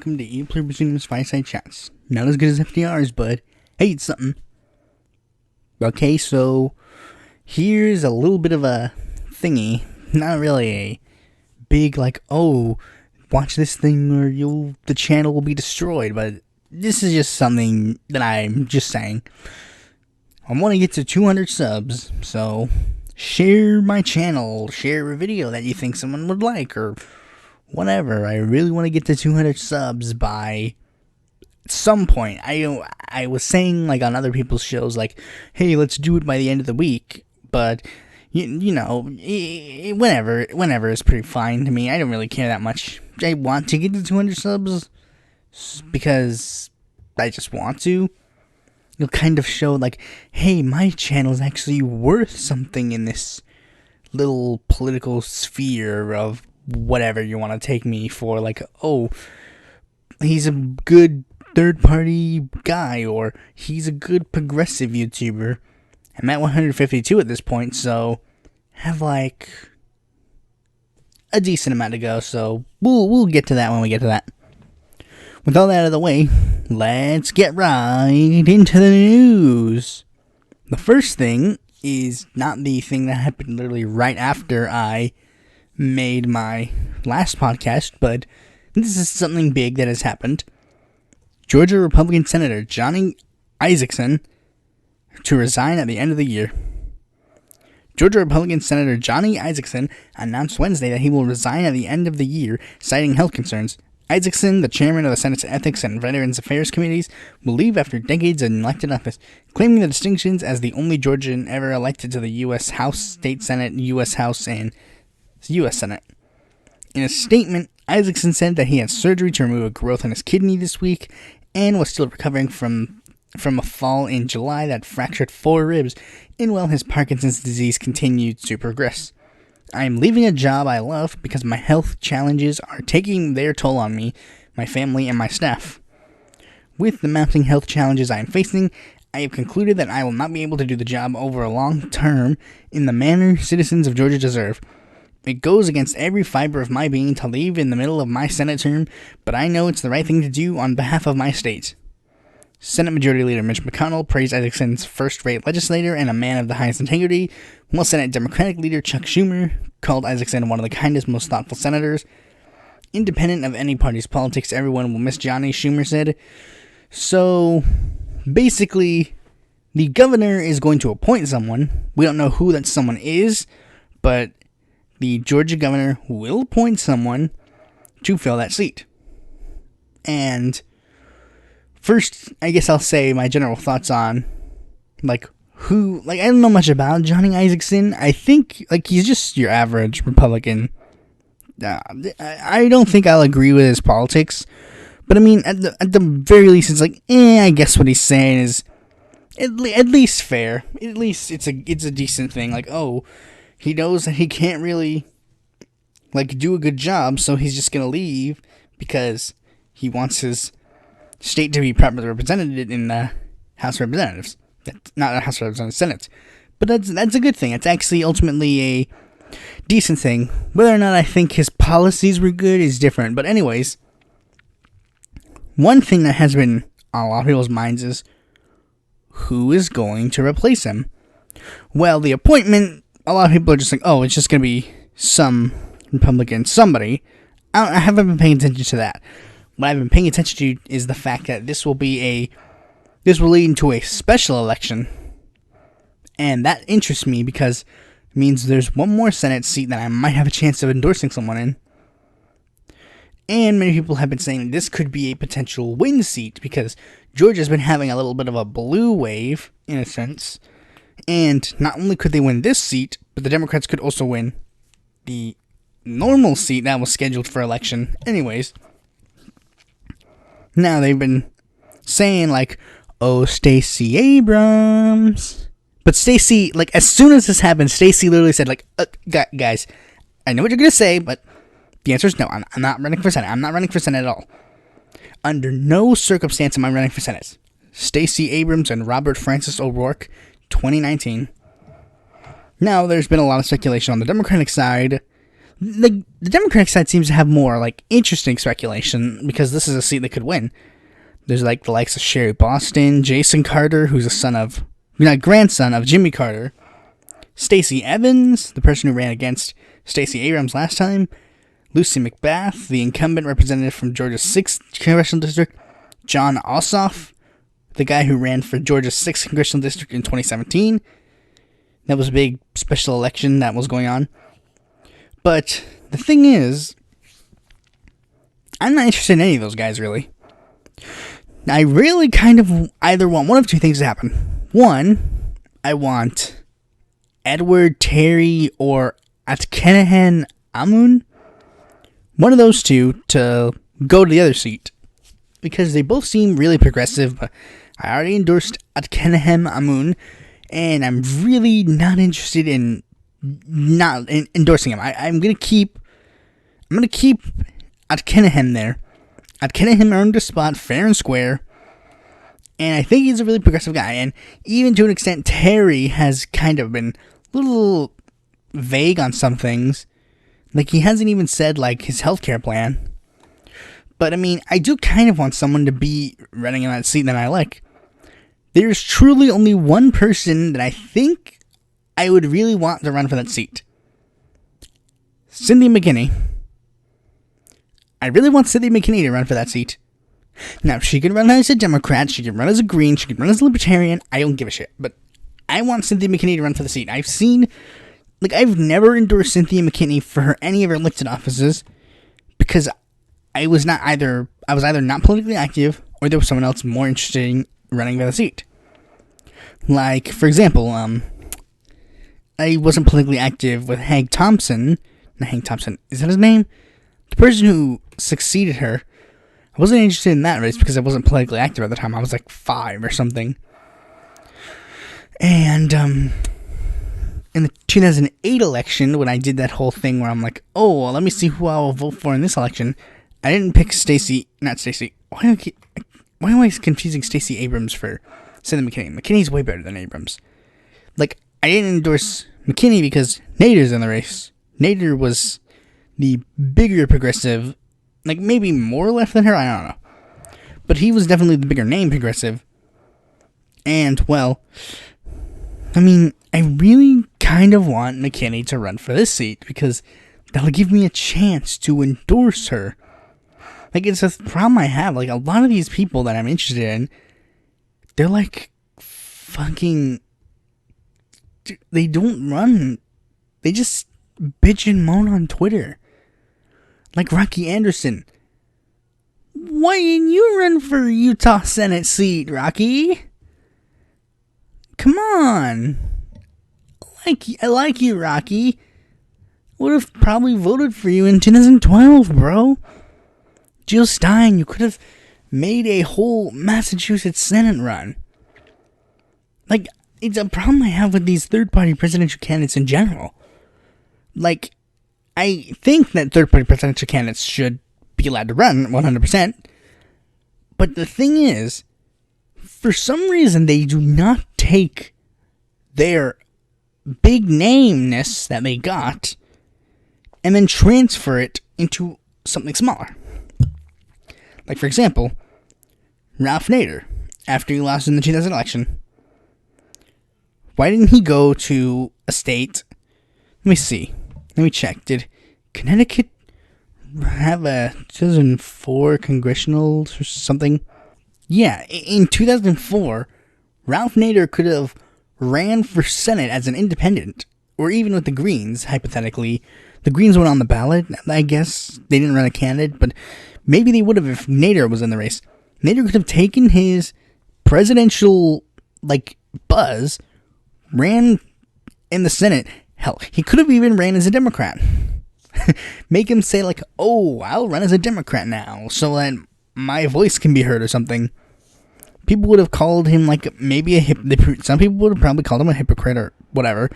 welcome to Pluribus Unum's Fireside Chats. Not as good as FDR's, but hey, it's something. Okay, so here's a little bit of a thingy. Not really a big, watch this thing or the channel will be destroyed, but this is just something that I'm just saying. I want to get to 200 subs, so share my channel, share a video that you think someone would like, or whatever. I really want to get to 200 subs by some point. I was saying, on other people's shows, hey, let's do it by the end of the week, but, whenever is pretty fine to me. I don't really care that much. I want to get to 200 subs because I just want to. You'll kind of show, hey, my channel is actually worth something in this little political sphere of whatever you want to take me for, he's a good third-party guy, or he's a good progressive YouTuber. I'm at 152 at this point, so have, a decent amount to go, so we'll get to that when we get to that. With all that out of the way, let's get right into the news. The first thing is not the thing that happened literally right after I made my last podcast, but this is something big that has happened. Georgia Republican Senator Johnny Isakson to resign at the end of the year. Georgia Republican Senator Johnny Isakson announced Wednesday that he will resign at the end of the year, citing health concerns. Isakson, the chairman of the Senate's Ethics and Veterans Affairs Committees, will leave after decades in elected office, claiming the distinctions as the only Georgian ever elected to the U.S. House, State Senate, U.S. House, and U.S. Senate. In a statement, Isakson said that he had surgery to remove a growth in his kidney this week and was still recovering from a fall in July that fractured 4 ribs, and while his Parkinson's disease continued to progress. I am leaving a job I love because my health challenges are taking their toll on me, my family, and my staff. With the mounting health challenges I am facing, I have concluded that I will not be able to do the job over a long term in the manner citizens of Georgia deserve. It goes against every fiber of my being to leave in the middle of my Senate term, but I know it's the right thing to do on behalf of my state. Senate Majority Leader Mitch McConnell praised Isakson's first-rate legislator and a man of the highest integrity, while Senate Democratic Leader Chuck Schumer called Isakson one of the kindest, most thoughtful senators. Independent of any party's politics, everyone will miss Johnny, Schumer said. So, basically, the governor is going to appoint someone. We don't know who that someone is, but the Georgia governor will appoint someone to fill that seat. And first, I guess I'll say my general thoughts on, who, I don't know much about Johnny Isakson. I think, he's just your average Republican. I don't think I'll agree with his politics, but I mean, at the very least, it's I guess what he's saying is at least fair. At least it's a decent thing. He knows that he can't really, do a good job, so he's just gonna leave because he wants his state to be properly represented in the House of Representatives. Not the House of Representatives, Senate. But that's a good thing. It's actually ultimately a decent thing. Whether or not I think his policies were good is different. But anyways, one thing that has been on a lot of people's minds is who is going to replace him? Well, the appointment, a lot of people are just it's just going to be some Republican somebody. I haven't been paying attention to that. What I've been paying attention to is the fact that this will lead into a special election, and that interests me because it means there's one more Senate seat that I might have a chance of endorsing someone in. And many people have been saying this could be a potential win seat because Georgia's been having a little bit of a blue wave, in a sense, and not only could they win this seat, but the Democrats could also win the normal seat that was scheduled for election anyways. Now they've been saying Stacey Abrams. But Stacey, as soon as this happened, Stacey literally said, guys, I know what you're going to say, but the answer is no. I'm not running for Senate. I'm not running for Senate at all. Under no circumstance am I running for Senate. Stacey Abrams and Robert Francis O'Rourke, 2019. Now, there's been a lot of speculation on the Democratic side the Democratic side seems to have more like interesting speculation because this is a seat they could win. There's like the likes of Sherry Boston, Jason Carter, who's grandson of Jimmy Carter, Stacey Evans, the person who ran against Stacey Abrams last time, Lucy McBath, the incumbent representative from Georgia's 6th Congressional District, John Ossoff, the guy who ran for Georgia's 6th Congressional District in 2017. That was a big special election that was going on. But the thing is, I'm not interested in any of those guys, really. I really kind of either want one of two things to happen. One, I want Edward, Terry, or Atkenahen Amun, one of those two, to go to the other seat. Because they both seem really progressive, but I already endorsed Atkenahen Amun, and I'm really not interested in endorsing him. I'm gonna keep Atkenahen there. Atkenahen earned a spot fair and square, and I think he's a really progressive guy. And even to an extent, Terry has kind of been a little vague on some things. Like, he hasn't even said like his healthcare plan. But I mean, I do kind of want someone to be running in that seat that I like. There's truly only one person that I think I would really want to run for that seat. Cynthia McKinney. I really want Cynthia McKinney to run for that seat. Now, she can run as a Democrat, she can run as a Green, she can run as a Libertarian. I don't give a shit. But I want Cynthia McKinney to run for the seat. I've never endorsed Cynthia McKinney for any of her elected offices because I was either not politically active or there was someone else more interested in running for the seat. Like, for example, I wasn't politically active with Hank Thompson. Not Hank Thompson, is that his name? The person who succeeded her. I wasn't interested in that race because I wasn't politically active at the time. I was like 5 or something. And in the 2008 election, when I did that whole thing where I'm like, oh, well, let me see who I'll vote for in this election, I didn't pick not Stacey. Why am I confusing Stacey Abrams for Cynthia McKinney? McKinney's way better than Abrams. Like, I didn't endorse McKinney because Nader's in the race. Nader was the bigger progressive, like maybe more left than her, I don't know. But he was definitely the bigger name progressive. And, well, I mean, I really kind of want McKinney to run for this seat because that'll give me a chance to endorse her. Like, it's a problem I have. Like, a lot of these people that I'm interested in, they're like fucking... They don't run. They just bitch and moan on Twitter. Like Rocky Anderson. Why didn't you run for Utah Senate seat, Rocky? Come on. I like you, Rocky. Would have probably voted for you in 2012, bro. Jill Stein, you could have made a whole Massachusetts Senate run. Like, it's a problem I have with these third-party presidential candidates in general. Like, I think that third-party presidential candidates should be allowed to run 100%. But the thing is, for some reason, they do not take their big nameness that they got and then transfer it into something smaller. Like, for example, Ralph Nader, after he lost in the 2000 election, why didn't he go to a state? Let me see. Let me check. Did Connecticut have a 2004 congressional or something? Yeah, in 2004, Ralph Nader could have ran for Senate as an independent, or even with the Greens, hypothetically. The Greens went on the ballot, I guess. They didn't run a candidate, but maybe they would have if Nader was in the race. Nader could have taken his presidential, buzz, ran in the Senate. Hell, he could have even ran as a Democrat. Make him say, oh, I'll run as a Democrat now, so that my voice can be heard or something. People would have called him, maybe some people would have probably called him a hypocrite or whatever,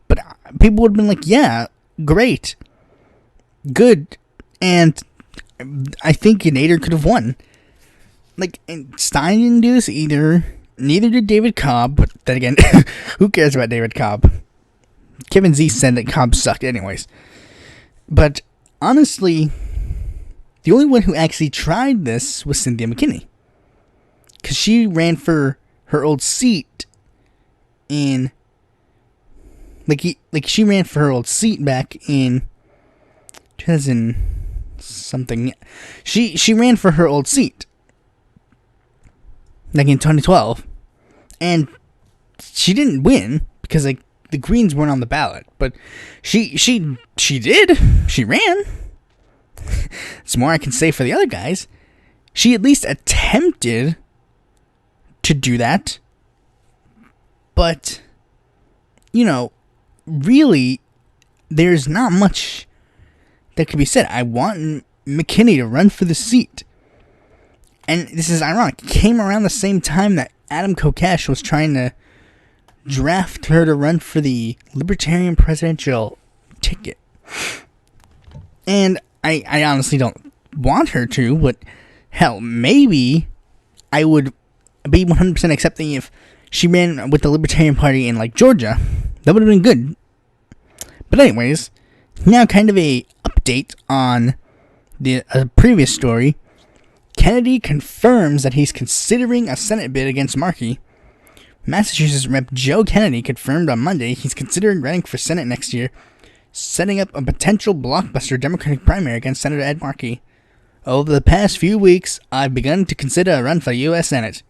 but people would have been like, yeah, great, good, and I think Nader could have won. And Stein didn't do this either. Neither did David Cobb, but then again, who cares about David Cobb? Kevin Z said that Cobb sucked anyways. But honestly, the only one who actually tried this was Cynthia McKinney. Because she ran for her old seat in... she ran for her old seat back in 2000 something. She ran for her old seat like in 2012, and she didn't win because the Greens weren't on the ballot. But she did. She ran. It's more I can say for the other guys. She at least attempted to do that, but really, there's not much that could be said. I want McKinney to run for the seat. And this is ironic. It came around the same time that Adam Kokesh was trying to draft her to run for the Libertarian presidential ticket. And I honestly don't want her to, but hell, maybe I would be 100% accepting if she ran with the Libertarian Party in Georgia. That would have been good. But anyways, now kind of a update on the previous story. Kennedy confirms that he's considering a Senate bid against Markey. Massachusetts Rep. Joe Kennedy confirmed on Monday he's considering running for Senate next year, setting up a potential blockbuster Democratic primary against Senator Ed Markey. Over the past few weeks, I've begun to consider a run for the U.S. Senate.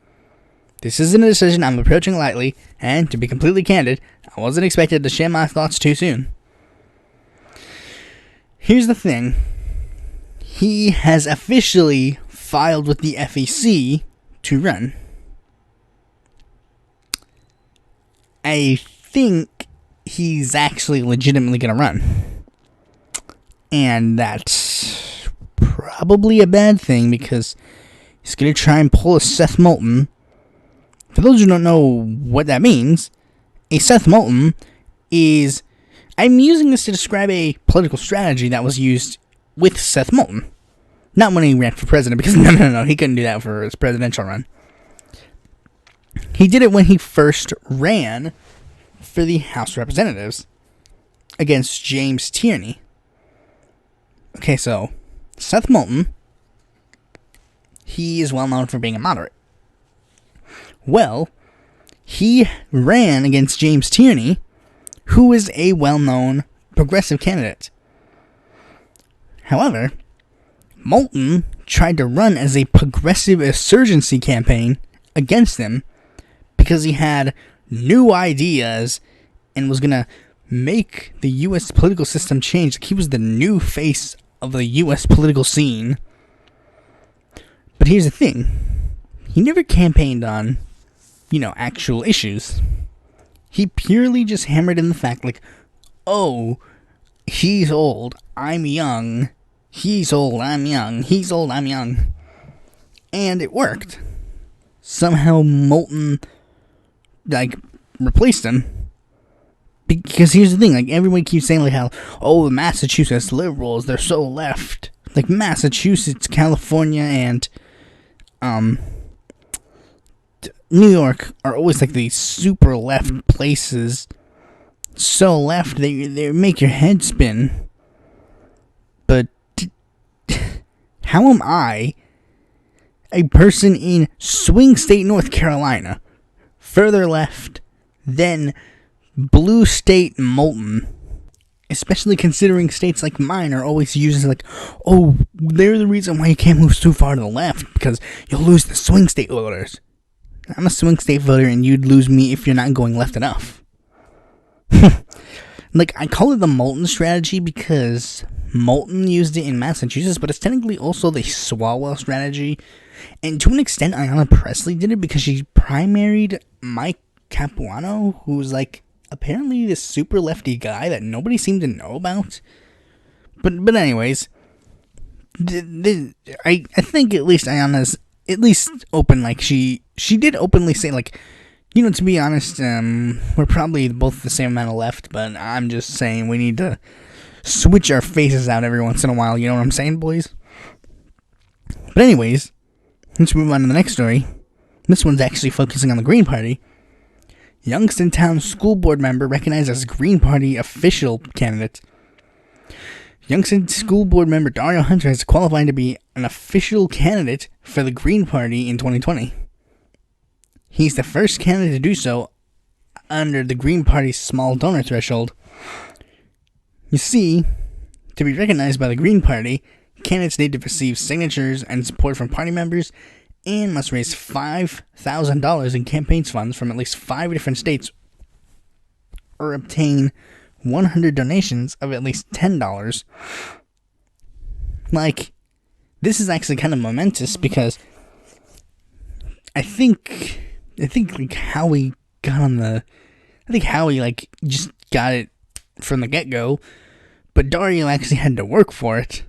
This isn't a decision I'm approaching lightly, and to be completely candid, I wasn't expected to share my thoughts too soon. Here's the thing. He has officially filed with the FEC to run. I think he's actually legitimately going to run. And that's probably a bad thing because he's going to try and pull a Seth Moulton. For those who don't know what that means, a Seth Moulton is... I'm using this to describe a political strategy that was used with Seth Moulton. Not when he ran for president, because no, he couldn't do that for his presidential run. He did it when he first ran for the House of Representatives against James Tierney. Okay, so Seth Moulton, he is well known for being a moderate. Well, he ran against James Tierney, who is a well-known progressive candidate. However, Moulton tried to run as a progressive insurgency campaign against him because he had new ideas and was going to make the U.S. political system change. He was the new face of the U.S. political scene. But here's the thing. He never campaigned on, actual issues. He purely just hammered in the fact, oh, he's old, I'm young. He's old, I'm young. He's old, I'm young. And it worked. Somehow Moulton, replaced him. Because here's the thing, everyone keeps saying, how, oh, the Massachusetts liberals, they're so left. Massachusetts, California, and, New York are always, these super left places. So left, they make your head spin. But how am I, a person in swing state North Carolina, further left than blue state Moulton? Especially considering states like mine are always used as oh, they're the reason why you can't move too far to the left, because you'll lose the swing state voters. I'm a swing state voter and you'd lose me if you're not going left enough. I call it the Moulton strategy because Moulton used it in Massachusetts, but it's technically also the Swalwell strategy. And to an extent, Ayanna Pressley did it because she primaried Mike Capuano, who's apparently this super lefty guy that nobody seemed to know about. But anyways, I think at least Ayanna's at least open, she did openly say, to be honest, we're probably both the same amount of left, but I'm just saying we need to switch our faces out every once in a while, you know what I'm saying, boys? But anyways, let's move on to the next story. This one's actually focusing on the Green Party. Youngstown School Board member recognized as Green Party official candidate. Youngstown School Board member Dario Hunter has qualified to be an official candidate for the Green Party in 2020. He's the first candidate to do so under the Green Party's small donor threshold. You see, to be recognized by the Green Party, candidates need to receive signatures and support from party members and must raise $5,000 in campaign funds from at least 5 different states or obtain 100 donations of at least $10. Like, this is actually kind of momentous because I think like Howie like just got it from the get-go, but Dario actually had to work for it,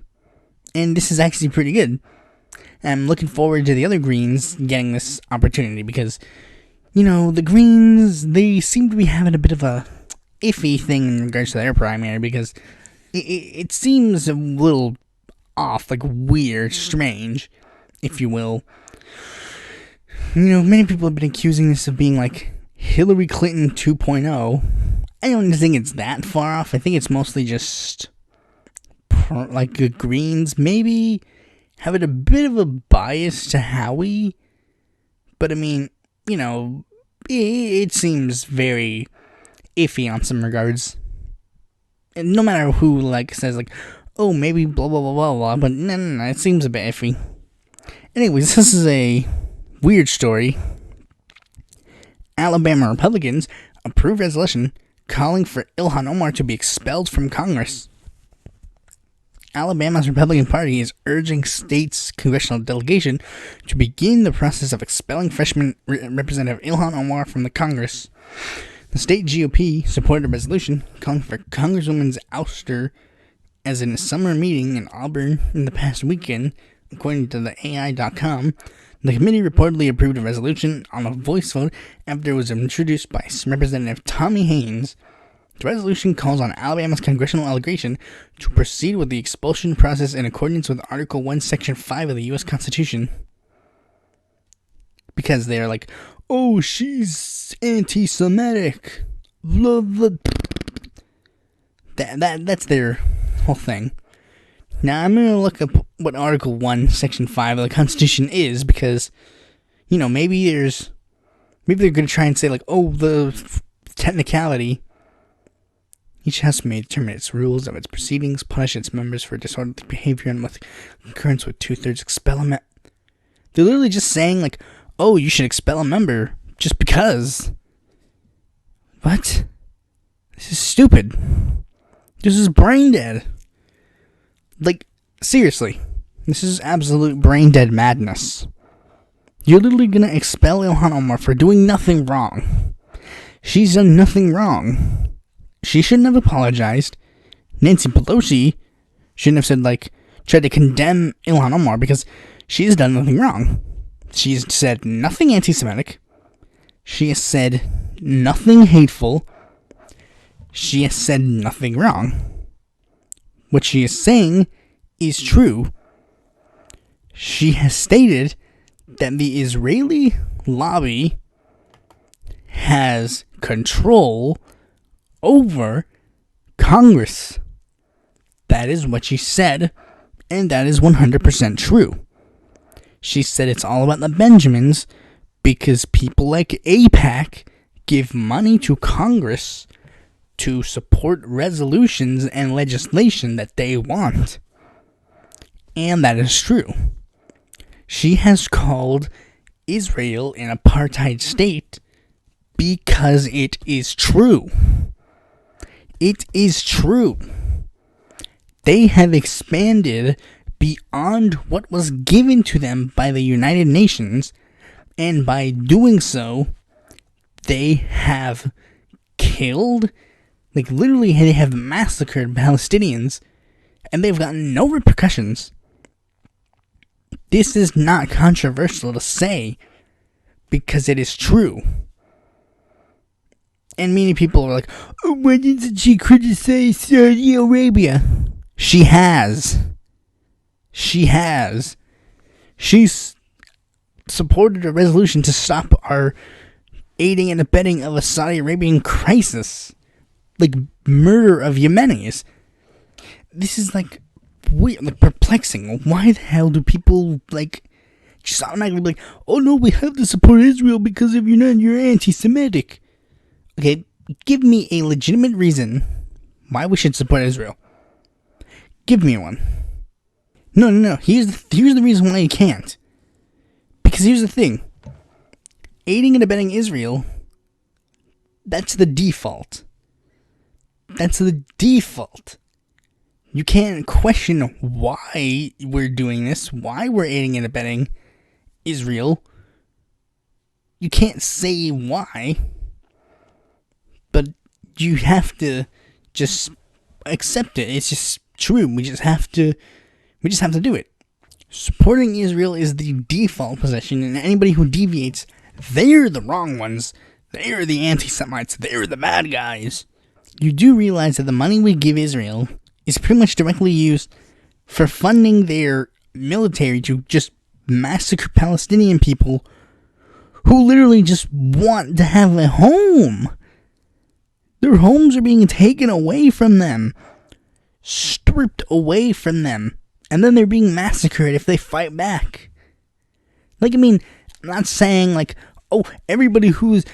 and this is actually pretty good. I'm looking forward to the other Greens getting this opportunity because, the Greens, they seem to be having a bit of a iffy thing in regards to their primary because it seems a little off, like weird, strange, if you will. Many people have been accusing this of being like Hillary Clinton 2.0. I don't think it's that far off. I think it's mostly just like the Greens maybe having a bit of a bias to Howie. But I mean, it seems very iffy on some regards. And no matter who says oh, maybe blah blah blah blah blah, but no, it seems a bit iffy. Anyways, this is a weird story. Alabama Republicans approve resolution calling for Ilhan Omar to be expelled from Congress. Alabama's Republican Party is urging state's congressional delegation to begin the process of expelling freshman Representative Ilhan Omar from the Congress. The state GOP supported a resolution calling for Congresswoman's ouster as in a summer meeting in Auburn in the past weekend, according to the AI.com. The committee reportedly approved a resolution on a voice vote after it was introduced by Representative Tommy Haynes. The resolution calls on Alabama's congressional delegation to proceed with the expulsion process in accordance with Article 1, Section 5 of the U.S. Constitution. Because they're like, oh, she's anti-Semitic. Blah, blah. That's their whole thing. Now, I'm going to look up what Article 1, Section 5 of the Constitution is, because, maybe they're going to try and say, the technicality. Each house may determine its rules of its proceedings, punish its members for disorderly behavior, and with concurrence with 2/3 expel a member. They're literally just saying, oh, you should expel a member just because. What? This is stupid. This is brain dead. Seriously, this is absolute brain dead madness. You're literally gonna expel Ilhan Omar for doing nothing wrong. She's done nothing wrong. She shouldn't have apologized. Nancy Pelosi shouldn't have said, tried to condemn Ilhan Omar because she's done nothing wrong. She's said nothing anti-Semitic. She has said nothing hateful. She has said nothing wrong. What she is saying is true. She has stated that the Israeli lobby has control over Congress. That is what she said, and that is 100% true. She said it's all about the Benjamins because people like AIPAC give money to Congress to support resolutions and legislation that they want. And that is true. She has called Israel an apartheid state because it is true. It is true. They have expanded beyond what was given to them by the United Nations, and by doing so, they have killed, literally they have massacred Palestinians, and they've gotten no repercussions. This is not controversial to say, because it is true. And many people are like, oh, why didn't she criticize Saudi Arabia? She has. She's supported a resolution to stop our aiding and abetting of a Saudi Arabian crisis. Murder of Yemenis. this is like weird, like perplexing. Why the hell do people like just automatically be like, oh no, we have to support Israel because if you're not, you're anti-Semitic? Okay, give me a legitimate reason why we should support Israel. Give me one. No. Here's the reason why you can't. Because here's the thing. Aiding and abetting Israel, that's the default. That's the default. You can't question why we're doing this, why we're aiding and abetting Israel. You can't say why, but you have to just accept it. It's just true. We just have to do it. Supporting Israel is the default position, and anybody who deviates, they're the wrong ones. They're the anti-Semites. They're the bad guys. You do realize that the money we give Israel is pretty much directly used for funding their military to just massacre Palestinian people who literally just want to have a home. Their homes are being taken away from them, stripped away from them, and then they're being massacred if they fight back. Like, I mean, I'm not saying like, oh, everybody who's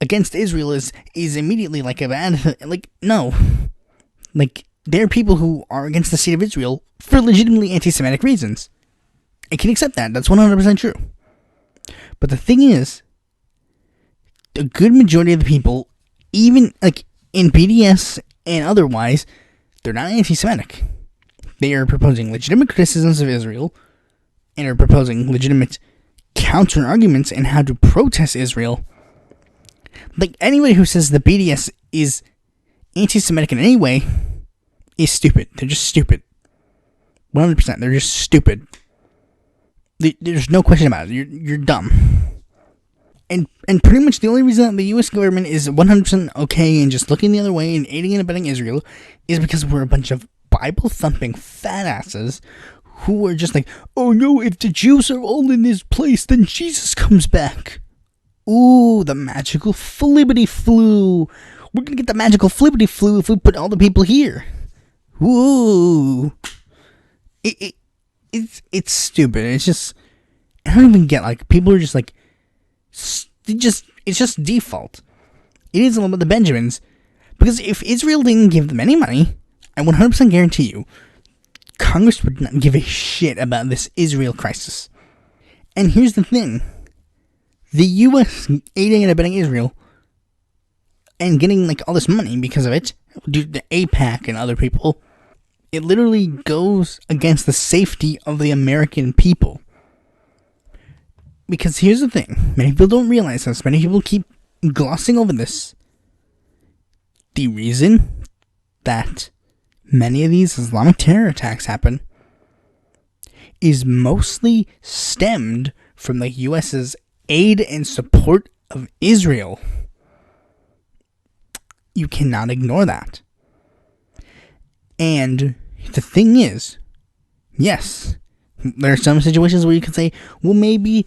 against Israel is immediately like a bad, like, no. Like, there are people who are against the state of Israel for legitimately anti-Semitic reasons. I can accept that. That's 100% true. But the thing is, a good majority of the people, even like in BDS and otherwise, they're not anti-Semitic. They are proposing legitimate criticisms of Israel and are proposing legitimate counter-arguments in how to protest Israel. Like, anybody who says the BDS is anti-Semitic in any way is stupid. They're just stupid. 100%. They're just stupid. There's no question about it. You're dumb. And pretty much the only reason that the U.S. government is 100% okay in just looking the other way and aiding and abetting Israel is because we're a bunch of Bible-thumping fat asses who are just like, oh no, if the Jews are all in this place, then Jesus comes back. Ooh, the magical flippity flu. We're gonna get the magical flippity flu if we put all the people here. Ooh. It's stupid. It's just, I don't even get, like, people are just like, it's just default. It is a little bit the Benjamins, because if Israel didn't give them any money, I 100% guarantee you, Congress would not give a shit about this Israel crisis. And here's the thing. The U.S. aiding and abetting Israel and getting, like, all this money because of it, due to AIPAC and other people, it literally goes against the safety of the American people. Because here's the thing. Many people don't realize this. Many people keep glossing over this. The reason that many of these Islamic terror attacks happen is mostly stemmed from the U.S.'s aid and support of Israel. You cannot ignore that. And the thing is, yes, there are some situations where you can say, well, maybe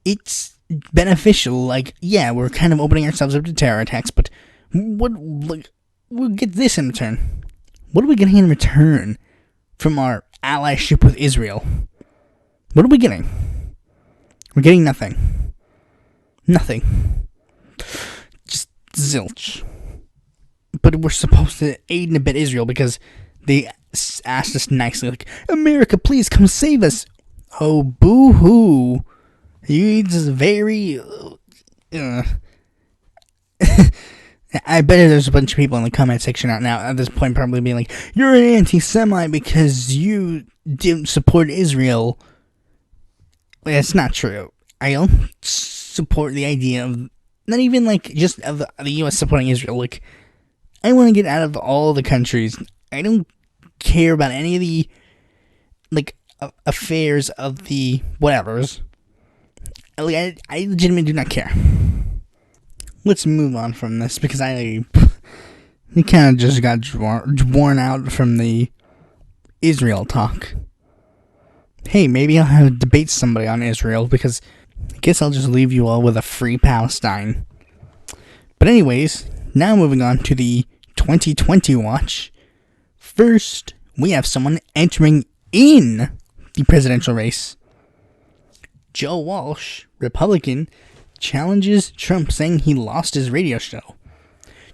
it's beneficial. Like, yeah, we're kind of opening ourselves up to terror attacks, but we'll get this in return. What are we getting in return from our allyship with Israel? What are we getting? We're getting nothing. Nothing. Just zilch. But we're supposed to aid and abet Israel because they asked us nicely, like, America, please come save us. Oh, boo-hoo. It's very... I bet there's a bunch of people in the comment section right now at this point probably being like, you're an anti-Semite because you didn't support Israel. It's not true. I don't support the idea of, not even like just of the U.S. supporting Israel. Like, I want to get out of all the countries. I don't care about any of the, like, affairs of the whatevers. Like, I legitimately do not care. Let's move on from this because we kind of just got worn out from the Israel talk. Hey, maybe I'll have to debate somebody on Israel because I guess I'll just leave you all with a free Palestine. But anyways, now moving on to the 2020 watch. First, we have someone entering in the presidential race. Joe Walsh, Republican, challenges Trump, saying he lost his radio show.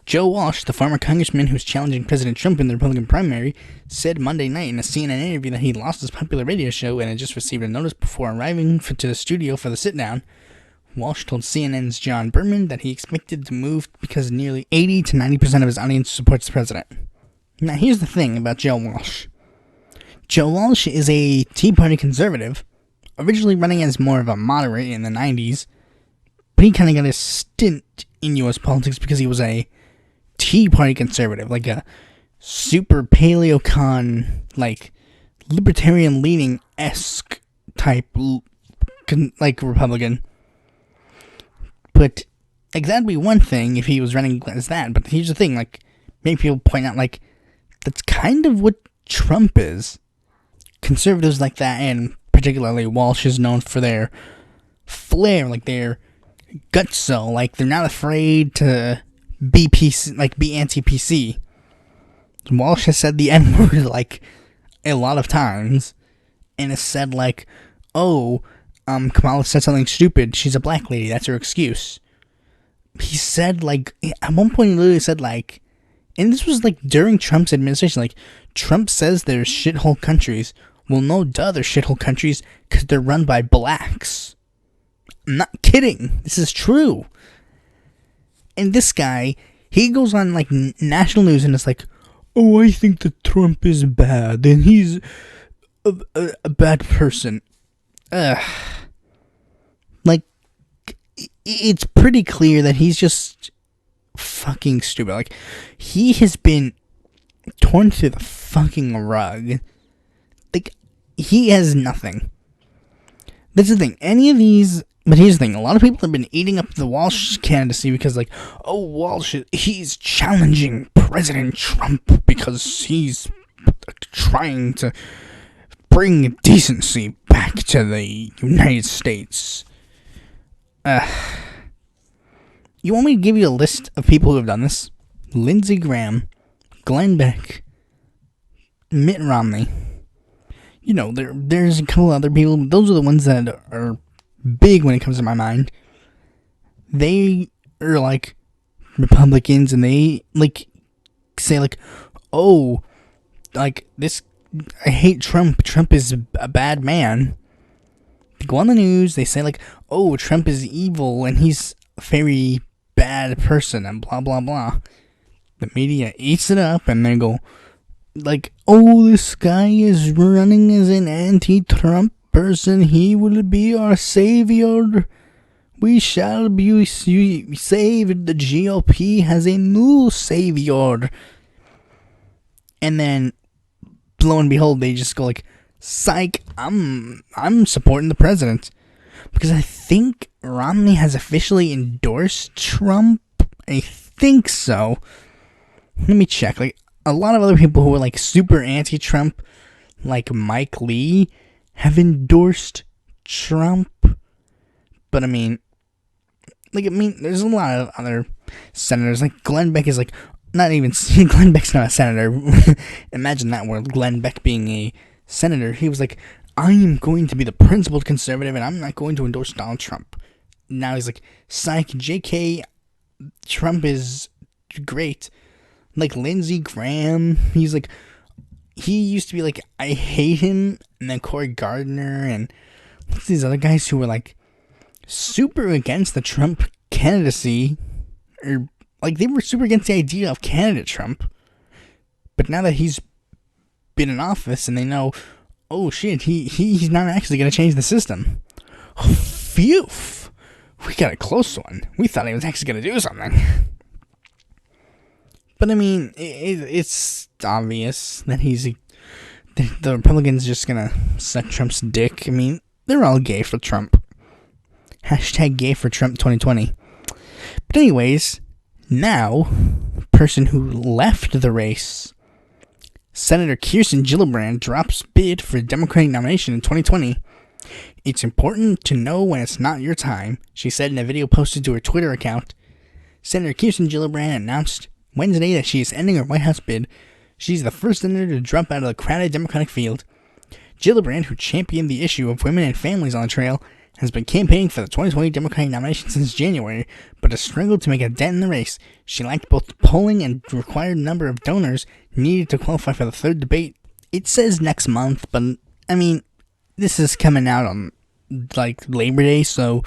Joe Walsh, the former congressman who's challenging President Trump in the Republican primary, said Monday night in a CNN interview that he lost his popular radio show and had just received a notice before arriving to the studio for the sit-down. Walsh told CNN's John Berman that he expected to move because nearly 80 to 90% of his audience supports the president. Now, here's the thing about Joe Walsh. Joe Walsh is a Tea Party conservative, originally running as more of a moderate in the 90s, but he kind of got his stint in U.S. politics because he was a Tea Party conservative, like a super paleocon, like libertarian-leaning-esque type, like Republican. But, like, that'd be one thing if he was running as that, but here's the thing, like, maybe people point out, like, that's kind of what Trump is. Conservatives like that, and particularly Walsh, is known for their flair, like their gutso, like they're not afraid to be PC, like be anti-PC. Walsh has said the N-word like a lot of times, and has said like, "Oh, Kamala said something stupid. She's a black lady. That's her excuse." He said like at one point he literally said like, and this was like during Trump's administration, like Trump says there's shithole countries. Well, no duh, they're shithole countries because they're run by blacks. I'm not kidding. This is true. And this guy, he goes on like national news and it's like, "Oh, I think that Trump is bad and he's a bad person." Like, it's pretty clear that he's just fucking stupid. Like, he has been torn through the fucking rug. Like, he has nothing. That's the thing. Any of these... But here's the thing. A lot of people have been eating up the Walsh candidacy because, like, oh, Walsh, he's challenging President Trump because he's trying to bring decency back to the United States. You want me to give you a list of people who have done this? Lindsey Graham, Glenn Beck, Mitt Romney. You know, there's a couple other people. Those are the ones that are big when it comes to my mind. They are like Republicans, and they like say like, "Oh, like this, I hate Trump. Trump is a bad man." They go on the news. They say like, "Oh, Trump is evil and he's a very bad person," and blah blah blah. The media eats it up, and they go like, "Oh, this guy is running as an anti-Trump person. He will be our savior. We shall be saved. The GOP has a new savior." And then, lo and behold, they just go like, "Psych, I'm supporting the president." Because I think Romney has officially endorsed Trump. I think so. Let me check. Like, a lot of other people who are like super anti-Trump, like Mike Lee, have endorsed Trump. But I mean, there's a lot of other senators. Like Glenn Beck is like, not even, Glenn Beck's not a senator. Imagine that word, Glenn Beck being a senator. He was like, "I am going to be the principled conservative and I'm not going to endorse Donald Trump." Now he's like, "Psych, JK, Trump is great." Like Lindsey Graham, he's like, he used to be like, "I hate him," and then Cory Gardner and what's these other guys who were like super against the Trump candidacy, or like they were super against the idea of candidate Trump. But now that he's been in office and they know, oh shit, he's not actually going to change the system. Phew, we got a close one. We thought he was actually going to do something. But I mean, it's obvious that the Republicans just gonna suck Trump's dick. I mean, they're all gay for Trump. Hashtag gay for Trump 2020. But anyways, now, person who left the race, Senator Kirsten Gillibrand, drops bid for a Democratic nomination in 2020. "It's important to know when it's not your time," she said in a video posted to her Twitter account. Senator Kirsten Gillibrand announced Wednesday that she is ending her White House bid She's the first senator to drop out of the crowded Democratic field. Gillibrand, who championed the issue of women and families on the trail, has been campaigning for the 2020 Democratic nomination since January, but has struggled to make a dent in the race. She lacked both the polling and required number of donors needed to qualify for the third debate. It says next month, but, I mean, this is coming out on, Labor Day, so,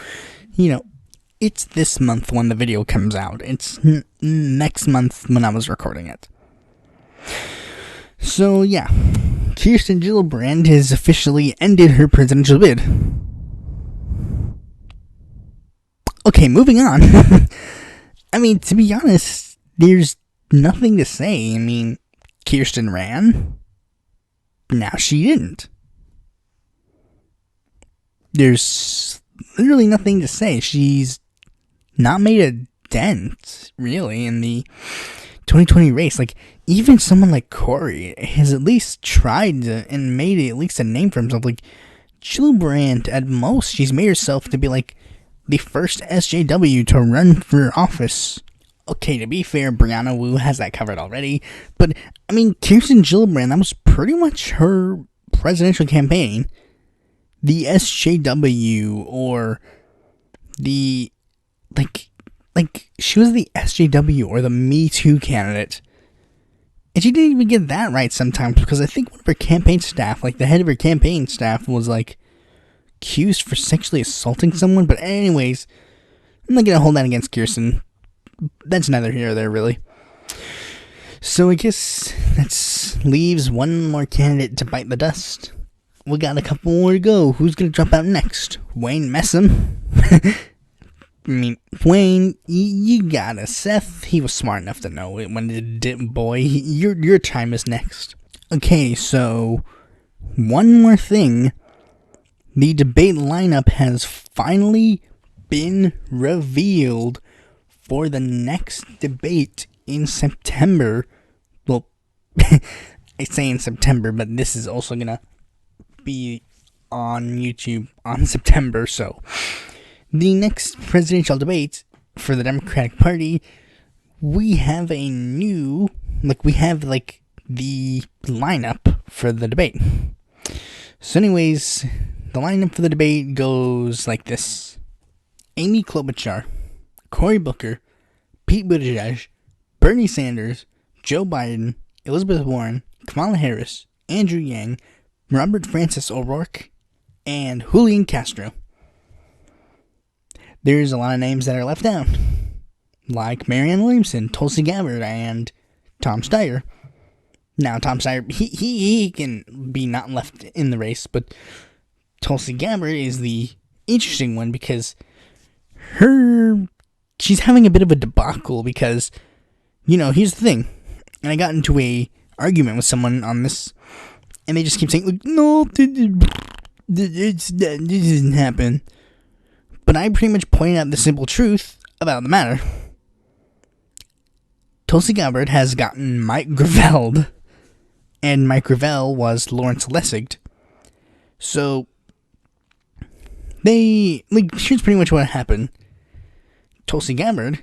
it's this month when the video comes out. It's next month when I was recording it. So, yeah. Kirsten Gillibrand has officially ended her presidential bid. Okay, moving on. I mean, to be honest, there's nothing to say. I mean, Kirsten ran. Now she didn't. There's literally nothing to say. She's not made a dent, really, in the 2020 race. Even someone like Corey has at least tried to, and made at least a name for himself. Gillibrand, at most, she's made herself to be, the first SJW to run for office. Okay, to be fair, Brianna Wu has that covered already. But, I mean, Kirsten Gillibrand, that was pretty much her presidential campaign. The SJW, or the, she was the SJW, or the Me Too candidate. And she didn't even get that right sometimes, because I think one of her campaign staff, the head of her campaign staff, was, accused for sexually assaulting someone. But anyways, I'm not gonna hold that against Kirsten. That's neither here nor there, really. So I guess that leaves one more candidate to bite the dust. We got a couple more to go. Who's gonna drop out next? Wayne Messam. I mean, Wayne, you got it. Seth, he was smart enough to know it when the boy, your time is next. Okay, so one more thing. The debate lineup has finally been revealed for the next debate in September. Well, I say in September, but this is also gonna be on YouTube on September, so the next presidential debate for the Democratic Party, we have a new, the lineup for the debate. So anyways, the lineup for the debate goes like this. Amy Klobuchar, Cory Booker, Pete Buttigieg, Bernie Sanders, Joe Biden, Elizabeth Warren, Kamala Harris, Andrew Yang, Robert Francis O'Rourke, and Julian Castro. There's a lot of names that are left out, like Marianne Williamson, Tulsi Gabbard, and Tom Steyer. Now, Tom Steyer, he can be not left in the race, but Tulsi Gabbard is the interesting one because she's having a bit of a debacle because, here's the thing. And I got into a argument with someone on this, and they just keep saying, no, this doesn't happen. But I pretty much pointed out the simple truth about the matter. Tulsi Gabbard has gotten Mike Gravel, and Mike Gravel was Lawrence Lessig. So, here's pretty much what happened. Tulsi Gabbard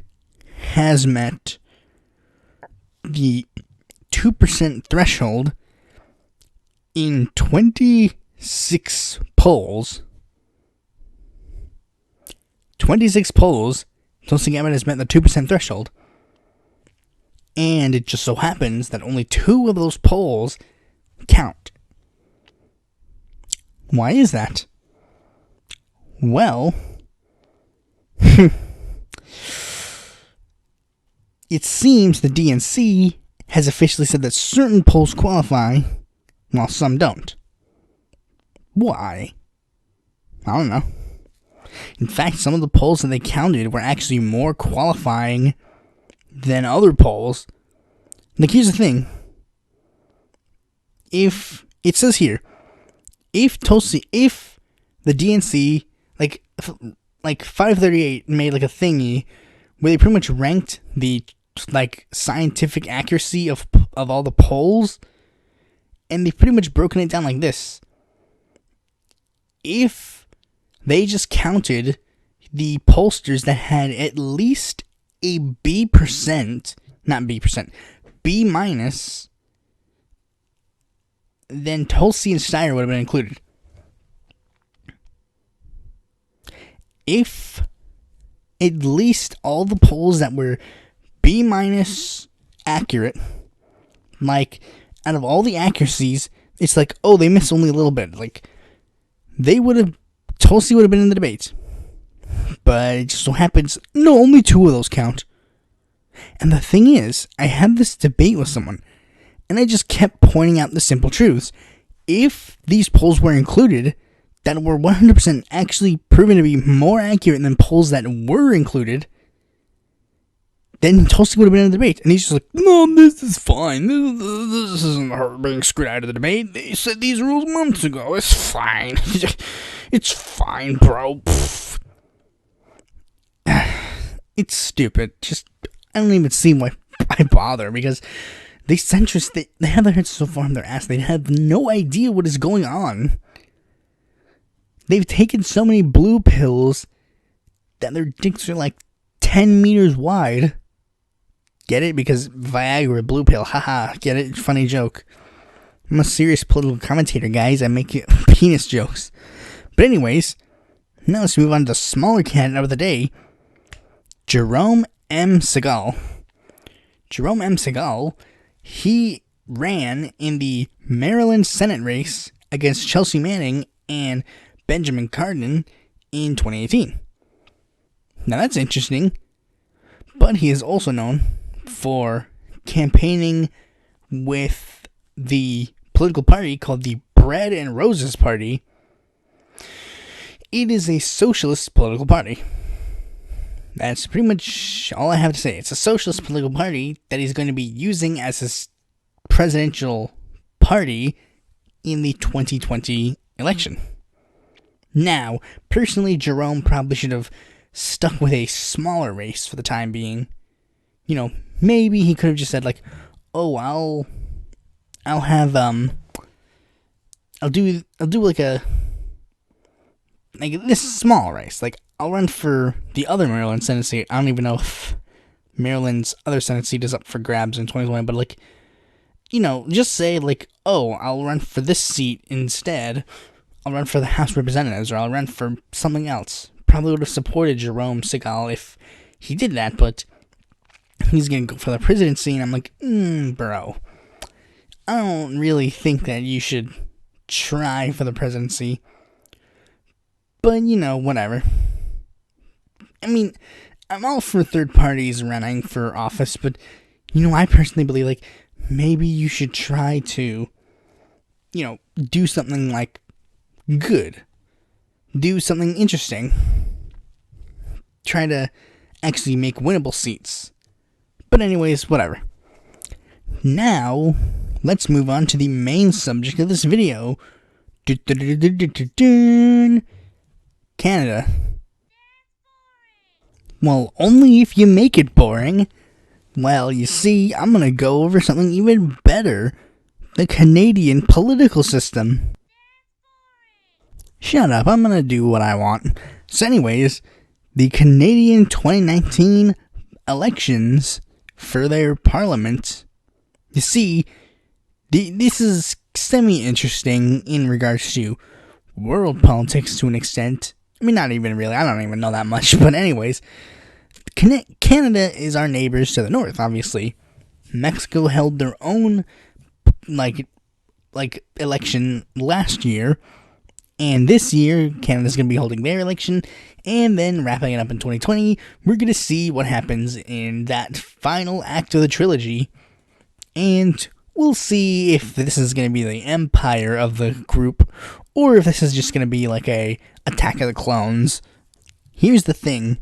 has met the 2% threshold in 26 polls. 26 polls, Tulsi Gabbard has met the 2% threshold. And it just so happens that only 2 of those polls count. Why is that? Well, it seems the DNC has officially said that certain polls qualify, while some don't. Why? I don't know. In fact, some of the polls that they counted were actually more qualifying than other polls. Here's the thing. If, it says here, if the DNC, 538 made a thingy where they pretty much ranked the, scientific accuracy of all the polls, and they've pretty much broken it down like this. If they just counted the pollsters that had at least a B minus then Tulsi and Steyer would have been included. If at least all the polls that were B- accurate, like out of all the accuracies, it's like, oh, they missed only a little bit. Like, Tulsi would have been in the debates. But it just so happens, no, only 2 of those count. And the thing is, I had this debate with someone, and I just kept pointing out the simple truths. If these polls were included that were 100% actually proven to be more accurate than polls that were included, then Tulsi would have been in the debate. And he's just like, no, this is fine. This isn't her being screwed out of the debate. They said these rules months ago. It's fine. It's fine, bro. It's stupid. I don't even see why I bother, because these centrists, they have their heads so far in their ass, they have no idea what is going on. They've taken so many blue pills that their dicks are like 10 meters wide. Get it? Because Viagra, blue pill, haha, get it? Funny joke. I'm a serious political commentator, guys. I make penis jokes. But anyways, now let's move on to the smaller candidate of the day, Jerome M. Segal. Jerome M. Segal, he ran in the Maryland Senate race against Chelsea Manning and Benjamin Cardin in 2018. Now that's interesting, but he is also known for campaigning with the political party called the Bread and Roses Party. It is a socialist political party. That's pretty much all I have to say. It's a socialist political party that he's going to be using as his presidential party in the 2020 election. Now, personally, Jerome probably should have stuck with a smaller race for the time being. You know, maybe he could have just said, like, oh, I'll have, I'll do like this small race. Like, I'll run for the other Maryland Senate seat. I don't even know if Maryland's other Senate seat is up for grabs in 2020, but, like, you know, just say, like, oh, I'll run for this seat instead. I'll run for the House of Representatives, or I'll run for something else. Probably would have supported Jerome Segal if he did that, but he's going to go for the presidency, and I'm like, bro, I don't really think that you should try for the presidency. But, you know, whatever. I mean, I'm all for third parties running for office, but, you know, I personally believe, like, maybe you should try to, you know, do something, like, good. Do something interesting. Try to actually make winnable seats. But anyways, whatever. Now, let's move on to the main subject of this video. Canada. Well, only if you make it boring. Well, you see, I'm gonna go over something even better. The Canadian political system. Shut up, I'm gonna do what I want. So anyways, the Canadian 2019 elections for their parliament. You see, this is semi-interesting in regards to world politics to an extent. I mean, not even really, I don't even know that much, but anyways, Canada is our neighbors to the north, obviously. Mexico held their own, like election last year, and this year, Canada's going to be holding their election, and then wrapping it up in 2020, we're going to see what happens in that final act of the trilogy, and we'll see if this is going to be the empire of the group, or if this is just going to be like a Attack of the Clones. Here's the thing.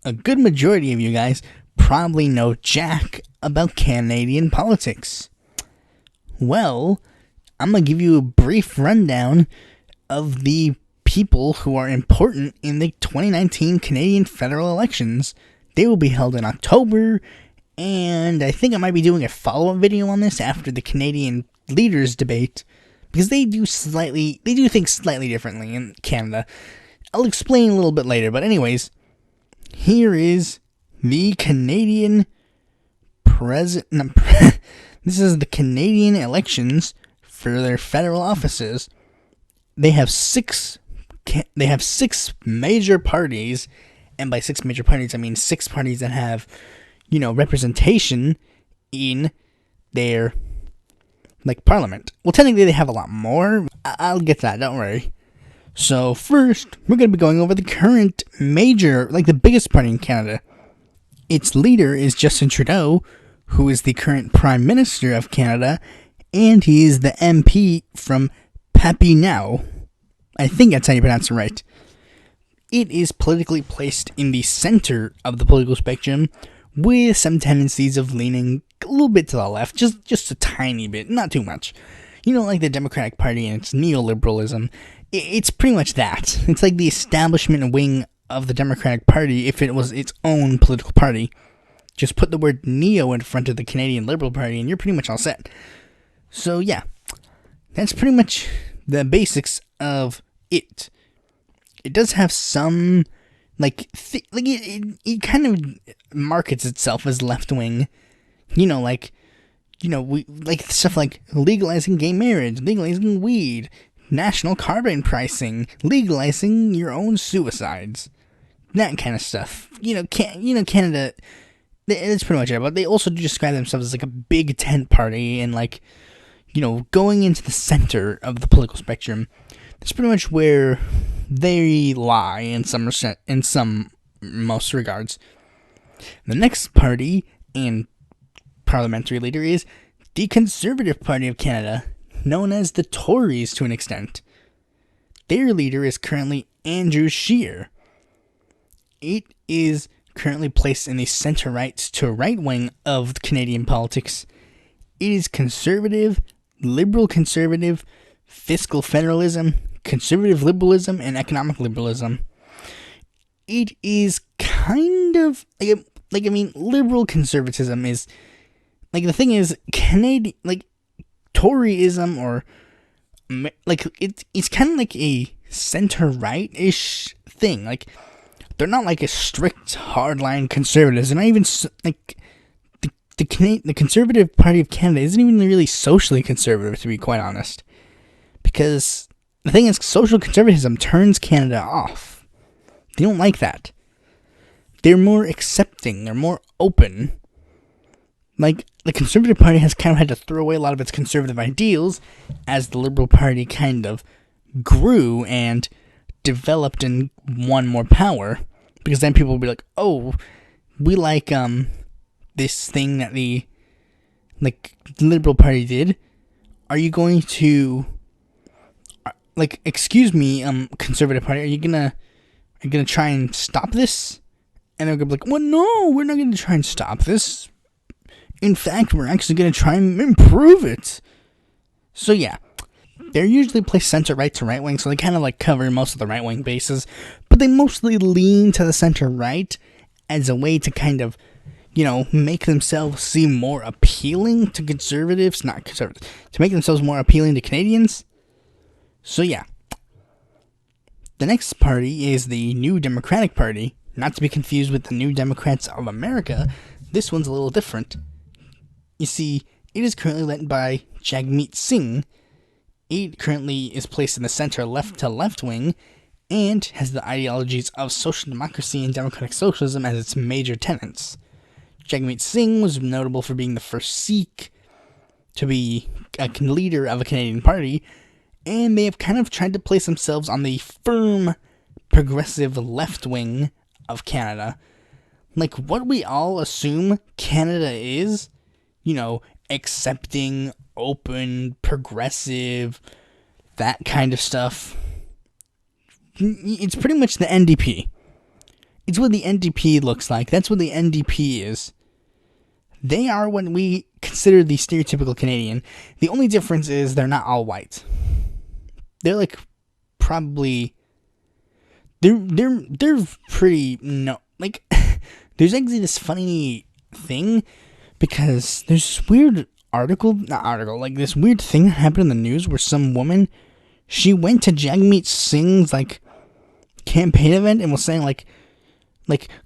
A good majority of you guys probably know jack about Canadian politics. Well, I'm going to give you a brief rundown of the people who are important in the 2019 Canadian federal elections. They will be held in October, and I think I might be doing a follow-up video on this after the Canadian leaders debate, because they do things slightly differently in Canada. I'll explain a little bit later, but anyways, here is the Canadian this is the Canadian elections for their federal offices, they have six major parties, and by six major parties I mean six parties that have, representation in their parliament. Well, technically they have a lot more. I'll get to that, don't worry. So first, we're going to be going over the current major, the biggest party in Canada. Its leader is Justin Trudeau, who is the current Prime Minister of Canada, and he is the MP from Papineau. I think that's how you pronounce it right. It is politically placed in the center of the political spectrum, with some tendencies of leaning a little bit to the left, just a tiny bit, not too much. Like the Democratic Party and its neoliberalism. It's pretty much that. It's like the establishment wing of the Democratic Party if it was its own political party. Just put the word neo in front of the Canadian Liberal Party and you're pretty much all set. So yeah, that's pretty much the basics of it. It does have some, it kind of markets itself as left-wing, stuff like legalizing gay marriage, legalizing weed, national carbon pricing, legalizing your own suicides, that kind of stuff. Canada, that's pretty much it. But they also do describe themselves as a big tent party and going into the center of the political spectrum. That's pretty much where they lie in most regards. The next party and parliamentary leader is the Conservative Party of Canada, known as the Tories to an extent. Their leader is currently Andrew Scheer. It is currently placed in the center-right to right-wing of Canadian politics. It is conservative, liberal conservative, fiscal federalism, conservative liberalism, and economic liberalism. It is kind of, liberal conservatism is, the thing is, Canadian, Toryism, or, it's kind of like a center-right-ish thing. They're not a strict, hardline conservatives. They're not even, the Conservative Party of Canada isn't even really socially conservative, to be quite honest. Because the thing is, social conservatism turns Canada off. They don't like that. They're more accepting. They're more open. The Conservative Party has kind of had to throw away a lot of its conservative ideals as the Liberal Party kind of grew and developed and won more power. Because then people will be like, oh, we like this thing that the Liberal Party did. Are you going to excuse me, Conservative Party, are you gonna try and stop this? And they're gonna be like, well, no, we're not gonna try and stop this. In fact, we're actually gonna try and improve it. So yeah, they're usually placed center right to right wing, so they kind of cover most of the right wing bases, but they mostly lean to the center right as a way to kind of, make themselves seem more appealing to conservatives, not conservatives, to make themselves more appealing to Canadians. So yeah, the next party is the New Democratic Party, not to be confused with the New Democrats of America. This one's a little different. You see, it is currently led by Jagmeet Singh. It currently is placed in the center left to left wing, and has the ideologies of social democracy and democratic socialism as its major tenets. Jagmeet Singh was notable for being the first Sikh to be a leader of a Canadian party, and they have kind of tried to place themselves on the firm, progressive left wing of Canada. What we all assume Canada is, accepting, open, progressive, that kind of stuff. It's pretty much the NDP. It's what the NDP looks like. That's what the NDP is. They are what we consider the stereotypical Canadian. The only difference is they're not all white. They're probably they're pretty there's actually this funny thing because there's this weird this weird thing that happened in the news where some woman, she went to Jagmeet Singh's campaign event and was saying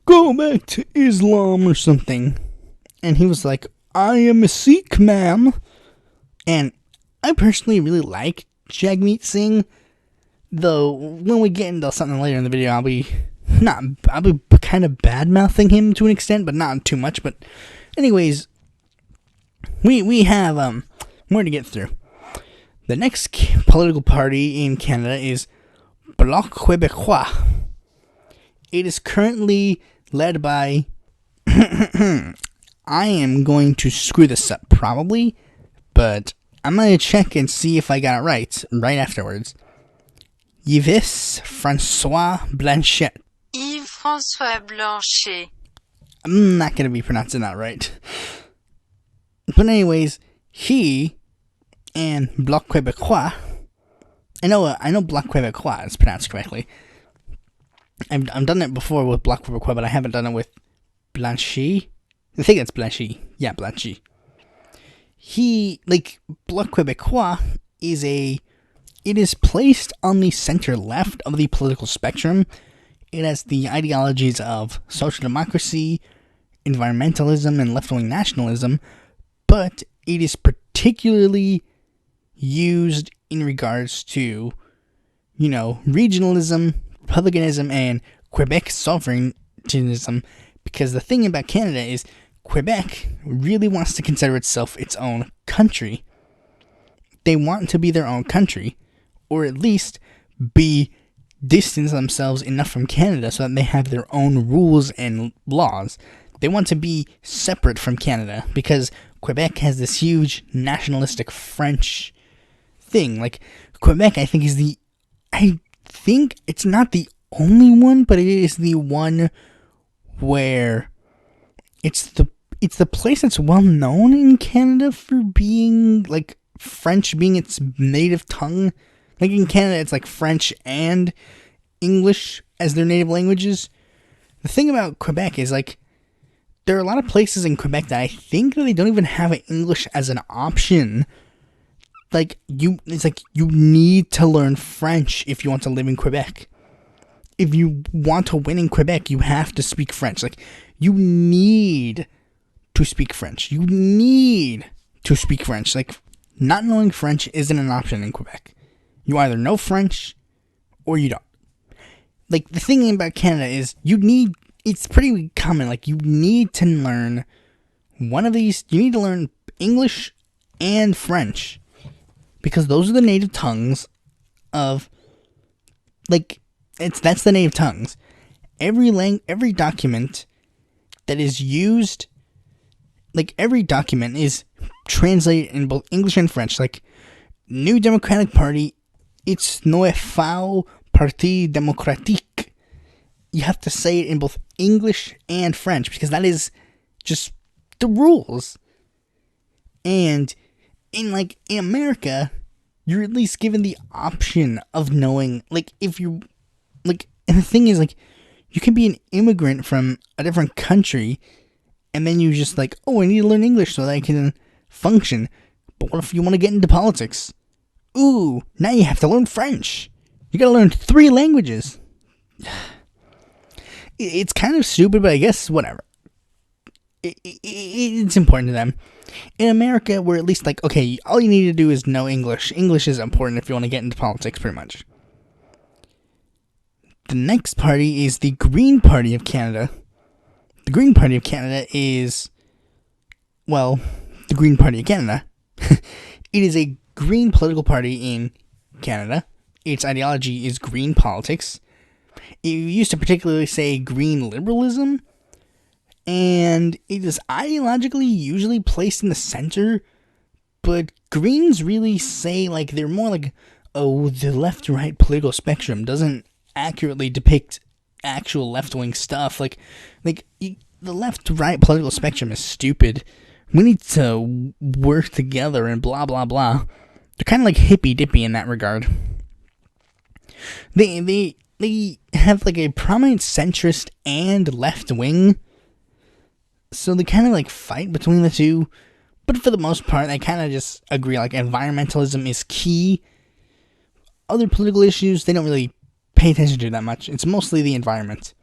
go back to Islam or something, and he was like, I am a Sikh, ma'am. And I personally really like Jagmeet Singh, though when we get into something later in the video, I'll be kind of bad mouthing him to an extent, but not too much. But anyways, we have more to get through. The next political party in Canada is Bloc Québécois. It is currently led by I am going to screw this up probably, but I'm going to check and see if I got it right afterwards. Yves-François Blanchet. Yves-François Blanchet. I'm not going to be pronouncing that right. But anyways, he and Bloc Québécois, I know Bloc Québécois is pronounced correctly. I've done it before with Bloc Québécois, but I haven't done it with Blanchet. I think that's Blanchet. Yeah, Blanchet. Bloc Québécois it is placed on the center left of the political spectrum. It has the ideologies of social democracy, environmentalism, and left-wing nationalism, but it is particularly used in regards to, regionalism, republicanism, and Quebec sovereigntism, because the thing about Canada is Quebec really wants to consider itself its own country. They want to be their own country, or at least distance themselves enough from Canada so that they have their own rules and laws. They want to be separate from Canada because Quebec has this huge nationalistic French thing. Like, Quebec, I think it's not the only one, but it is the one where it's the place that's well known in Canada for being, like, French being its native tongue. Like, in Canada, it's like French and English as their native languages. The thing about Quebec is, like, there are a lot of places in Quebec that I think that they don't even have English as an option. It's like you need to learn French if you want to live in Quebec. If you want to win in Quebec, you have to speak French. Like, you need to speak French. Like, not knowing French isn't an option in Quebec. You either know French or you don't. Like, the thing about Canada is it's pretty common. Like, you need to learn one of these. You need to learn English and French because those are the native tongues of, like, that's the native tongues. Every document that is used, like, every document is translated in both English and French. Like, New Democratic Party, it's Nouveau Parti Démocratique. You have to say it in both English and French because that is just the rules. And in America, you're at least given the option of knowing, like, if you, like, and the thing is, like, you can be an immigrant from a different country and then you just like, oh, I need to learn English so that I can function. But what if you want to get into politics? Ooh, now you have to learn French. You gotta learn 3 languages. It's kind of stupid, but I guess whatever. It's important to them. In America, we're at least like, okay, all you need to do is know English. English is important if you want to get into politics, pretty much. The next party is the Green Party of Canada. The Green Party of Canada is, well, the Green Party of Canada. It is a green political party in Canada. Its ideology is green politics. It used to particularly say green liberalism, and it is ideologically usually placed in the center, but Greens really say, like, they're more like, oh, the left-right political spectrum doesn't accurately depict actual left-wing stuff. Like the left-right political spectrum is stupid. We need to work together and blah, blah, blah. They're kind of like hippy-dippy in that regard. They have, like, a prominent centrist and left-wing, so they kind of, like, fight between the two, but for the most part, they kind of just agree, like, environmentalism is key. Other political issues, they don't really pay attention to that much. It's mostly the environment.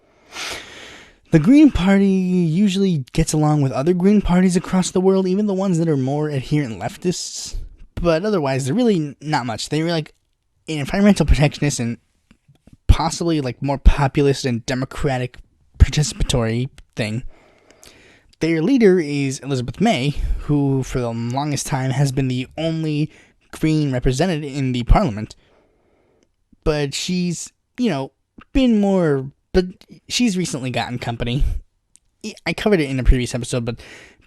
The Green Party usually gets along with other Green Parties across the world, even the ones that are more adherent leftists, But otherwise, they're really not much. They're like an environmental protectionist and possibly like more populist and democratic participatory thing. Their leader is Elizabeth May, who for the longest time has been the only Green represented in the parliament. But she's, been more... But she's recently gotten company. I covered it in a previous episode, but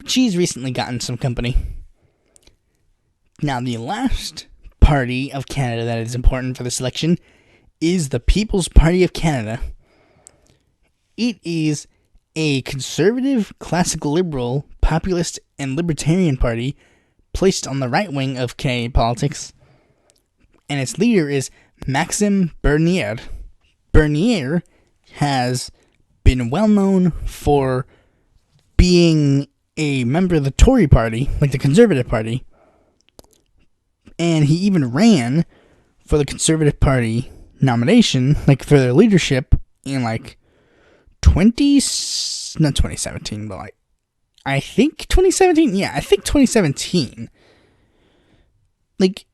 she's recently gotten some company. Now, the last party of Canada that is important for this election is the People's Party of Canada. It is a conservative, classical liberal, populist, and libertarian party placed on the right wing of Canadian politics, and its leader is Maxime Bernier. Bernier has been well known for being a member of the Tory party, like the Conservative Party, and he even ran for the Conservative Party nomination, like for their leadership in like 2017, but like I think 2017. Yeah, I think 2017. Like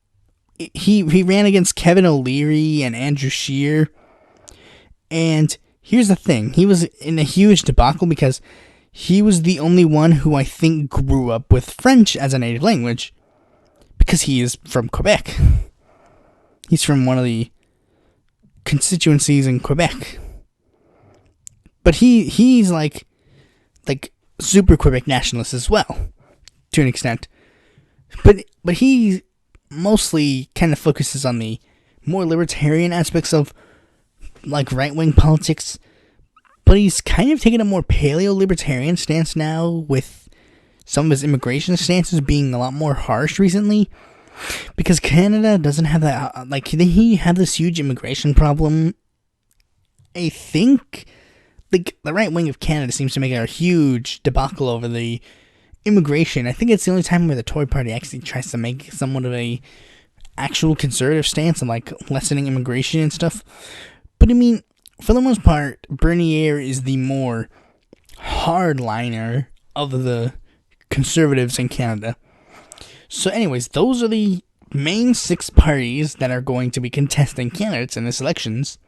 he ran against Kevin O'Leary and Andrew Scheer, and here's the thing: he was in a huge debacle because he was the only one who I think grew up with French as a native language, because he is from Quebec. He's from one of the constituencies in Quebec. But he's like super Quebec nationalist as well, to an extent. But he mostly kind of focuses on the more libertarian aspects of like right-wing politics. But he's kind of taken a more paleo-libertarian stance now, with some of his immigration stances being a lot more harsh recently. Because Canada doesn't have that, like, he had this huge immigration problem. I think, like, the right wing of Canada seems to make a huge debacle over the immigration. I think it's the only time where the Tory party actually tries to make somewhat of a actual conservative stance on, like, lessening immigration and stuff. But, I mean, for the most part, Bernier is the more hardliner of the conservatives in Canada. So anyways, those are the main 6 parties that are going to be contesting candidates in this elections.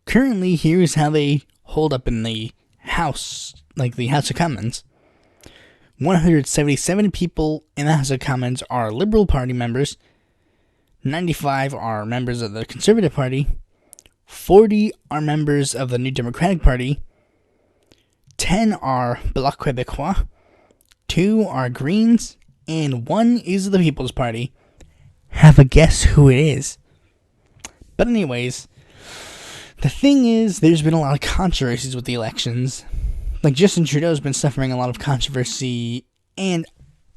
Currently, here's how they hold up in the House, like the House of Commons. 177 people in the House of Commons are Liberal Party members. 95 are members of the Conservative Party. 40 are members of the New Democratic Party. 10 are Bloc Québécois. 2 are Greens, and 1 is the People's Party. Have a guess who it is. But anyways, the thing is, there's been a lot of controversies with the elections. Like, Justin Trudeau's been suffering a lot of controversy, and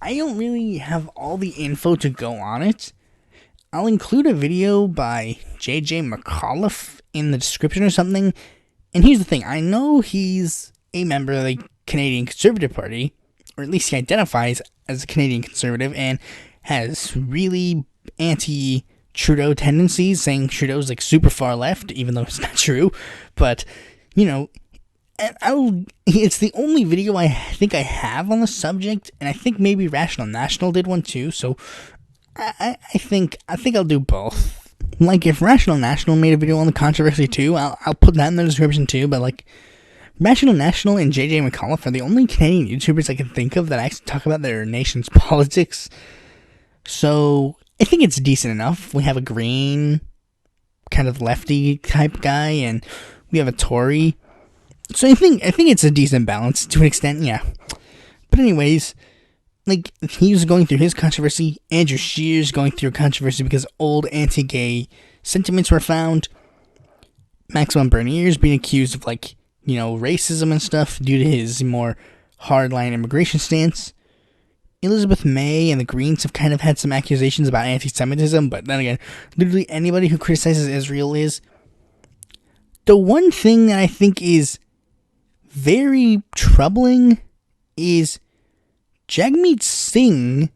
I don't really have all the info to go on it. I'll include a video by JJ McAuliffe in the description or something. And here's the thing, I know he's a member of the Canadian Conservative Party, or at least he identifies as a Canadian Conservative, and has really anti-Trudeau tendencies, saying Trudeau's like super far left, even though it's not true. But, it's the only video I think I have on the subject, and I think maybe Rational National did one too, so I think I'll do both. Like, if Rational National made a video on the controversy too, I'll put that in the description too, but like, Rational National and JJ McAuliffe are the only Canadian YouTubers I can think of that actually talk about their nation's politics. So, I think it's decent enough. We have a Green, kind of lefty type guy, and we have a Tory. So I think it's a decent balance, to an extent, yeah. But anyways, like, he was going through his controversy. Andrew Scheer's going through a controversy because old anti-gay sentiments were found. Maxime Bernier's being accused of, like, racism and stuff due to his more hardline immigration stance. Elizabeth May and the Greens have kind of had some accusations about anti-Semitism, but then again, literally anybody who criticizes Israel is. The one thing that I think is very troubling is Jagmeet Singh.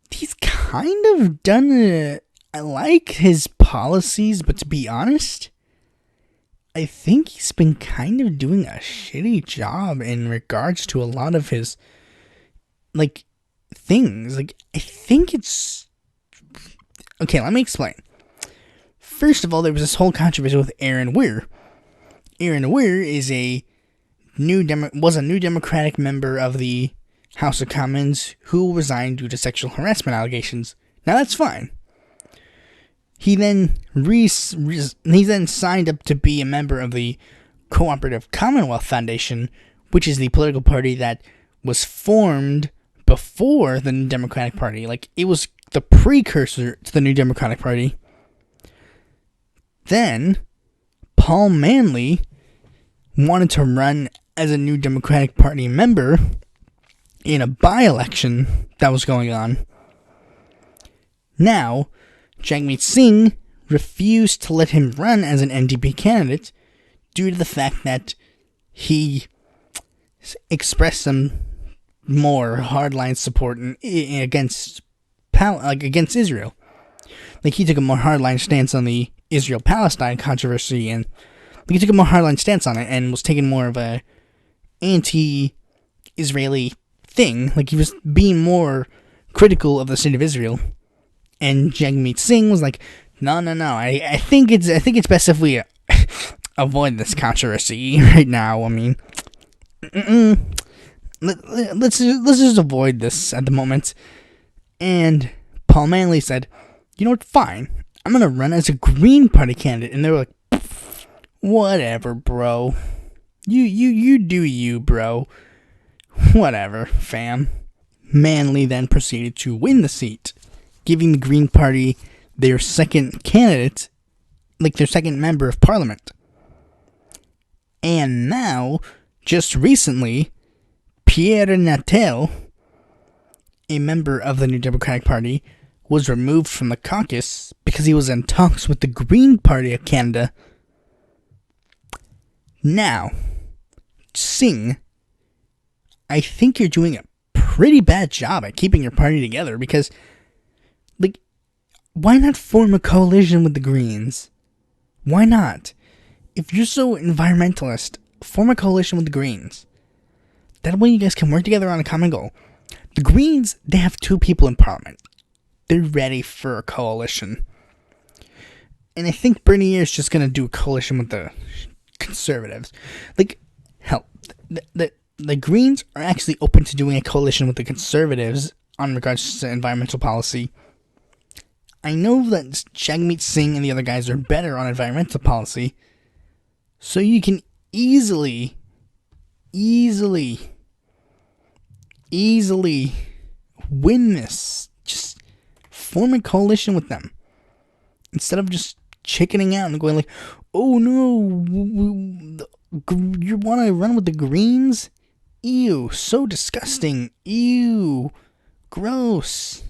He's kind of done I like his policies, but to be honest, I think he's been kind of doing a shitty job in regards to a lot of his, like, things. Like, I think it's... Okay, let me explain. First of all, there was this whole controversy with Aaron Weir. Aaron Weir is a new Democratic member of the House of Commons who resigned due to sexual harassment allegations. Now, that's fine. He then signed up to be a member of the Cooperative Commonwealth Foundation, which is the political party that was formed before the New Democratic Party. Like, it was the precursor to the New Democratic Party. Then, Paul Manley wanted to run as a New Democratic Party member in a by-election that was going on. Now, Jagmeet Singh refused to let him run as an NDP candidate due to the fact that he expressed some more hardline support against Israel. Like, he took a more hardline stance on the Israel-Palestine controversy, and he took a more hardline stance on it and was taking more of a anti-Israeli thing. Like, he was being more critical of the state of Israel. And Jagmeet Singh was like, no. I think it's best if we avoid this controversy right now. I mean, let's just avoid this at the moment. And Paul Manley said, you know what? Fine. I'm gonna run as a Green Party candidate. And they were like, whatever, bro. You do you, bro. Whatever, fam. Manley then proceeded to win the seat, giving the Green Party their second candidate, like their second member of parliament. And now, just recently, Pierre Natel, a member of the New Democratic Party, was removed from the caucus because he was in talks with the Green Party of Canada. Now, Singh, I think you're doing a pretty bad job at keeping your party together because, like, why not form a coalition with the Greens? Why not? If you're so environmentalist, form a coalition with the Greens. That way you guys can work together on a common goal. The Greens, they have 2 people in Parliament. They're ready for a coalition. And I think Bernier is just going to do a coalition with the Conservatives. Like, hell, the Greens are actually open to doing a coalition with the Conservatives on regards to environmental policy. I know that Jagmeet Singh and the other guys are better on environmental policy, so you can easily win this. Just form a coalition with them. Instead of just chickening out and going like, oh no, you want to run with the Greens? Ew, so disgusting. Ew, gross.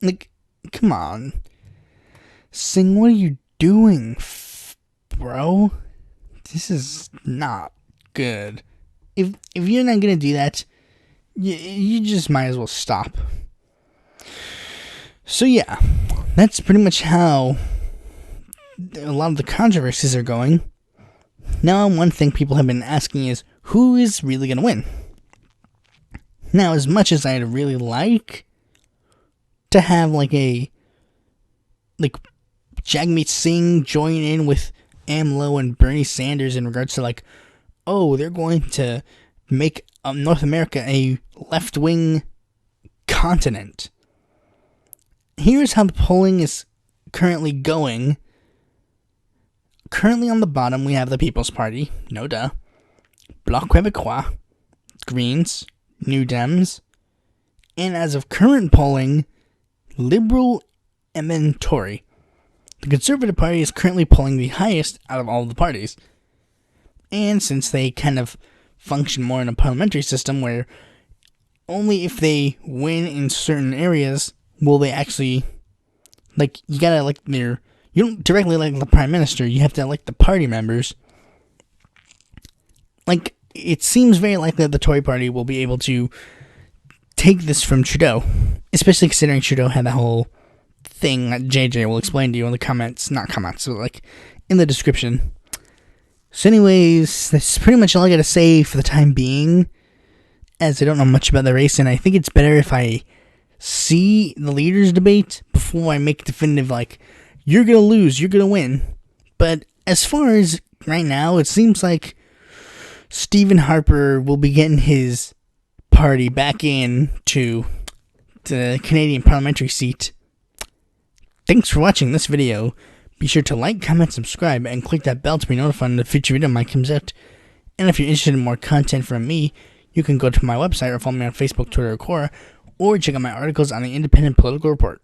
Like, come on. Singh, what are you doing, bro? This is not good. If you're not gonna do that, you just might as well stop. So yeah, that's pretty much how a lot of the controversies are going. Now, one thing people have been asking is, who is really gonna win? Now, as much as I'd really like to have like Jagmeet Singh join in with AMLO and Bernie Sanders in regards to like, oh, they're going to make North America a left-wing continent. Here's how the polling is currently going. Currently on the bottom, we have the People's Party, no duh, Bloc Québécois, Greens, New Dems, and as of current polling, Liberal and then Tory. The Conservative Party is currently polling the highest out of all the parties. And since they kind of function more in a parliamentary system where only if they win in certain areas will they actually, like, you gotta elect you don't directly elect the Prime Minister, you have to elect the party members. Like, it seems very likely that the Tory Party will be able to take this from Trudeau, especially considering Trudeau had that whole thing that JJ will explain to you in the comments, not comments, but like in the description. So anyways, that's pretty much all I gotta say for the time being. as I don't know much about the race, and I think it's better if I see the leaders debate before I make definitive, like, you're going to lose, you're going to win. But as far as right now, it seems like Stephen Harper will be getting his party back in to the Canadian parliamentary seat. Thanks for watching this video. Be sure to like, comment, subscribe, and click that bell to be notified when the future video might comes out. And if you're interested in more content from me, you can go to my website or follow me on Facebook, Twitter, or Quora, or check out my articles on the Independent Political Report.